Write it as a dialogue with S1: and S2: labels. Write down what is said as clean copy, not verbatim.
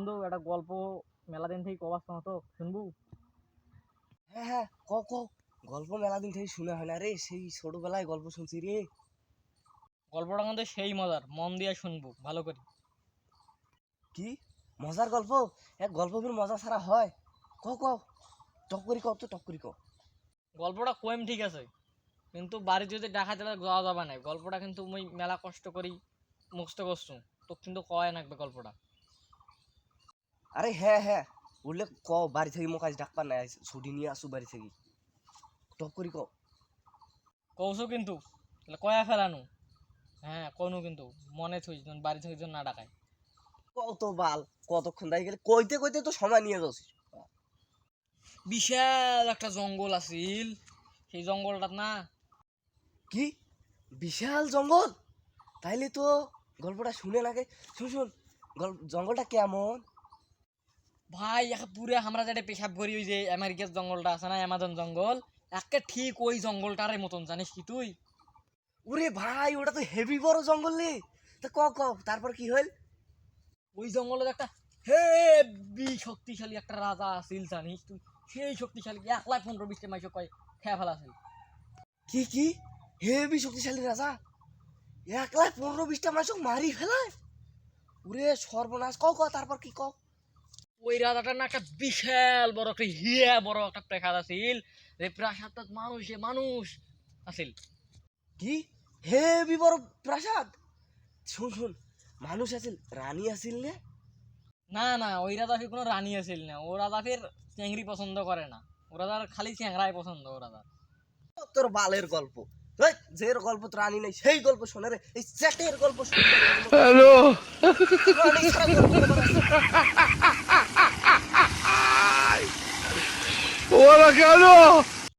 S1: বন্ধু একটা গল্প মেলা দিন থেকে কবাস না তো শুনবু?
S2: হ্যাঁ হ্যাঁ, ক ক। গল্প মেলা দিন থেকে শুনে হয় না রে, সেই ছোটবেলায় গল্প শুনছি রে।
S1: গল্পটা কিন্তু সেই মজার, মন দিয়ে শুনবো ভালো করে।
S2: কি মজার গল্প! এক গল্প ফির মজা ছাড়া হয়? ক ক, টক করি ক, তো টক করি ক।
S1: গল্পটা কোয়েম ঠিক আছে, কিন্তু বাড়ি যদি দেখা দিলে যাওয়া যাবে না। গল্পটা কিন্তু মুই মেলা কষ্ট করি মুখস্থ করছু, তো কিন্তু কয় নাকবে গল্পটা।
S2: আরে হ্যাঁ হ্যাঁ, বললে ক। বাড়ি থেকে মোক আজ ডাকবার নাই, ছুটি নিয়ে আসু বাড়ি থেকে। টক করি ক।
S1: কৌছো কিন্তু তাহলে কয়া ফেলানু। হ্যাঁ কনু, কিন্তু মনে থুই যেন বাড়ি থেকে যেন না ডাকায়।
S2: কত বাল, কতক্ষণ দাঁড়িয়ে গেলে কইতে কইতে তো সময় নিয়ে যাচ্ছিস।
S1: বিশাল একটা জঙ্গল আছিল, সেই জঙ্গলটাত না।
S2: কি বিশাল জঙ্গল! তাইলে তো গল্পটা শুনে লাগে। শুন শুন, জঙ্গলটা কেমন?
S1: ভাই একে পুরে আমরা যেটা পেশাব করি ওই যে আমেরিকার জঙ্গলটা আছে না, অ্যামাজন জঙ্গল, একে ঠিক ওই জঙ্গলটার মতন, জানিস কি তুই?
S2: ওরে ভাই, ওটা তো হেভি বড় জঙ্গল রে। তা ক ক, তারপর কি হইল?
S1: ওই জঙ্গলের একটা হেবি শক্তিশালী একটা রাজা আছিল, জানিস তুই? সেই শক্তিশালী 1,15,20 মাইশ কয় খেয়া ফেলা আছিল।
S2: কি হেভি শক্তিশালী রাজা 1,15,20টা মানুষ মারি ফেলায়? ওরে সর্বনাশ! ক ক, তারপর কি ক?
S1: ওই রাজাটার না একটা বিশাল বড় একটা হিয়া বড় একটা প্রাসাদ আছিল, যে প্রাসাদটাত মানুষে মানুষ আছিল।
S2: কি হেভি বড় প্রাসাদ! শুন শুন, মানুষ আছিল, রানী আছিল নে?
S1: না না, ওই রাজা ফির কোনো রানী আছিল না। ও রাজা ফির চিংড়ি পছন্দ করে না, ও রাজার খালি চ্যাংরাই পছন্দ ও রাজার।
S2: তোর বালের গল্প! এই, যে গল্প তো রানী নেই সেই গল্প শোনে রে, এই চ্যাটের গল্প শুনতে।
S3: হ্যালো,
S2: রানী ছাড়া গল্প বলার আছে?
S3: ওরা কেন?